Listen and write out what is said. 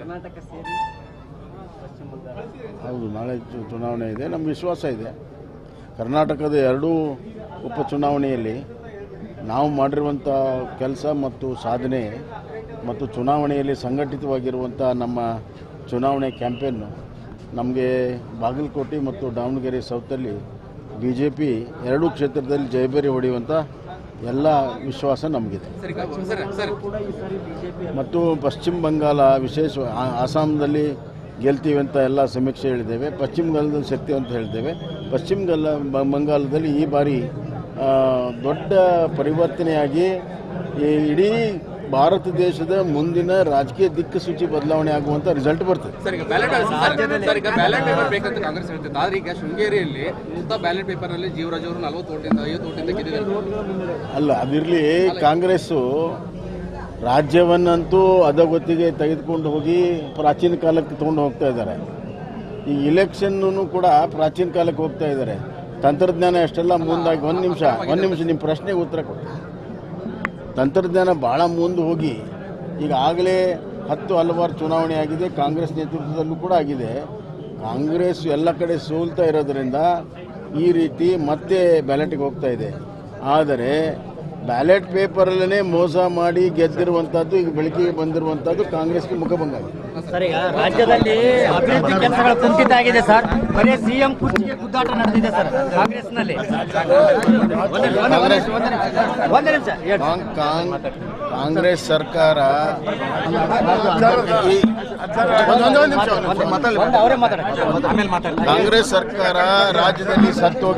ಕರ್ನಾಟಕ ಸೇರಿ ಪಶ್ಚಿಮ ಬಂಗಾಳ. ಹೌದು, ನಾಳೆ ಚುನಾವಣೆ ಇದೆ. ನಮ್ಮ ವಿಶ್ವಾಸ ಇದೆ ಕರ್ನಾಟಕದ ಎರಡೂ ಉಪಚುನಾವಣೆಯಲ್ಲಿ ನಾವು ಮಾಡಿರುವಂಥ ಕೆಲಸ ಮತ್ತು ಸಾಧನೆ ಮತ್ತು ಚುನಾವಣೆಯಲ್ಲಿ ಸಂಘಟಿತವಾಗಿರುವಂಥ ನಮ್ಮ ಚುನಾವಣೆ ಕ್ಯಾಂಪೇನು ನಮಗೆ ಬಾಗಲಕೋಟೆ ಮತ್ತು ದಾವಣಗೆರೆ ಸೌತಲ್ಲಿ BJP ಎರಡೂ ಕ್ಷೇತ್ರದಲ್ಲಿ ಜಯಬೇರಿ ಹೊಡೆಯುವಂಥ ಎಲ್ಲ ವಿಶ್ವಾಸ ನಮಗಿದೆ. ಮತ್ತು ಪಶ್ಚಿಮ ಬಂಗಾಳ ವಿಶೇಷ ಆಸಾಮದಲ್ಲಿ ಗೆಲ್ತೀವಿ ಅಂತ ಎಲ್ಲ ಸಮೀಕ್ಷೆ ಹೇಳಿದ್ದೇವೆ. ಪಶ್ಚಿಮ ಬಂಗಾಳದಲ್ಲಿ ಶಕ್ತಿ ಅಂತ ಹೇಳಿದ್ದೇವೆ. ಪಶ್ಚಿಮ ಬಂಗಾಳದಲ್ಲಿ ಈ ಬಾರಿ ದೊಡ್ಡ ಪರಿವರ್ತನೆಯಾಗಿ ಇಡೀ ಭಾರತ ದೇಶದ ಮುಂದಿನ ರಾಜಕೀಯ ದಿಕ್ಕಸೂಚಿ ಬದಲಾವಣೆ ಆಗುವಂಥ ರಿಸಲ್ಟ್ ಬರ್ತದೆ. ಬ್ಯಾಲೆಟ್ ಪೇಪರ್ ಬೇಕಂತ ಕಾಂಗ್ರೆಸ್ ಹೇಳ್ತಿತ್ತು. ಆದರೆ ಈಗ ಶೃಂಗೇರಿಯಲ್ಲಿ ಬ್ಯಾಲೆಟ್ ಪೇಪರ್ನಲ್ಲಿ ಜೀವರಾಜ್ ಅವರು 40 ಓಟಿಂದ 50 ಓಟಿಂದ ಗೆದ್ದಿದ್ದಾರೆ. ಅಲ್ಲ, ಅದಿರಲಿ, ಕಾಂಗ್ರೆಸ್ಸು ರಾಜ್ಯವನ್ನಂತೂ ಅದಗೊತ್ತಿಗೆ ತೆಗೆದುಕೊಂಡು ಹೋಗಿ ಪ್ರಾಚೀನ ಕಾಲಕ್ಕೆ ತೊಗೊಂಡು ಹೋಗ್ತಾ ಇದ್ದಾರೆ. ಈ ಇಲೆಕ್ಷನ್ನೂ ಕೂಡ ಪ್ರಾಚೀನ ಕಾಲಕ್ಕೆ ಹೋಗ್ತಾ ಇದ್ದಾರೆ. ತಂತ್ರಜ್ಞಾನ ಎಷ್ಟೆಲ್ಲ ಮುಂದಾಗಿ ಒಂದು ನಿಮಿಷ ನಿಮ್ಮ ಪ್ರಶ್ನೆಗೆ ಉತ್ತರ ಕೊಡಿ. ತಂತ್ರಜ್ಞಾನ ಭಾಳ ಮುಂದೆ ಹೋಗಿ ಈಗಾಗಲೇ ಹಲವಾರು ಚುನಾವಣೆ ಆಗಿದೆ. ಕಾಂಗ್ರೆಸ್ ನೇತೃತ್ವದಲ್ಲೂ ಕೂಡ ಆಗಿದೆ. ಕಾಂಗ್ರೆಸ್ ಎಲ್ಲ ಕಡೆ ಸೋಲ್ತಾ ಇರೋದರಿಂದ ಈ ರೀತಿ ಮತ್ತೆ ಬ್ಯಾಲೆಟ್ಗೆ ಹೋಗ್ತಾ ಇದೆ. ಆದರೆ ಬ್ಯಾಲೆಟ್ ಪೇಪರಲ್ಲೇ ಮೋಸ ಮಾಡಿ ಗೆದ್ದಿರುವಂಥದ್ದು ಈಗ ಬೆಳಕಿಗೆ ಬಂದಿರುವಂಥದ್ದು ಕಾಂಗ್ರೆಸ್ಗೆ ಮುಖಭಂಗ ಆಗಿದೆ. ಸರ್, ಈಗ ರಾಜ್ಯದಲ್ಲಿ ಅಭಿವೃದ್ಧಿ ಕೆಲಸಗಳ ಕುಂಠಿತ ಆಗಿದೆ ಸರ್. ಬರೀ CM ಕುರ್ಚಿಗೆ ಗುದ್ದಾಟ ನಡೆದಿದೆ ಸರ್ ಕಾಂಗ್ರೆಸ್ನಲ್ಲಿ. ಕಾಂಗ್ರೆಸ್ ಸರ್ಕಾರ ಕಾಂಗ್ರೆಸ್ ಸರ್ಕಾರ ರಾಜ್ಯದಲ್ಲಿ ಸತ್ತೋಗಿ